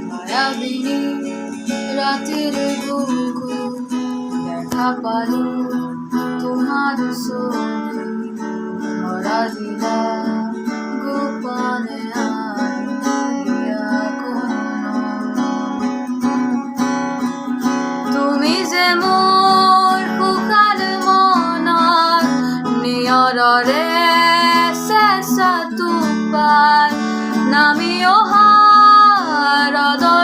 মায়াবিনী রাতের বুকু দেখা পালো তোমার ছবি ধরা দিলা গোপনে আইয়া কোনো তুমি যে মোর সুখার মনৰ নিয়ৰৰে চেঁচা টোপাল নামি অহা ৰদৰ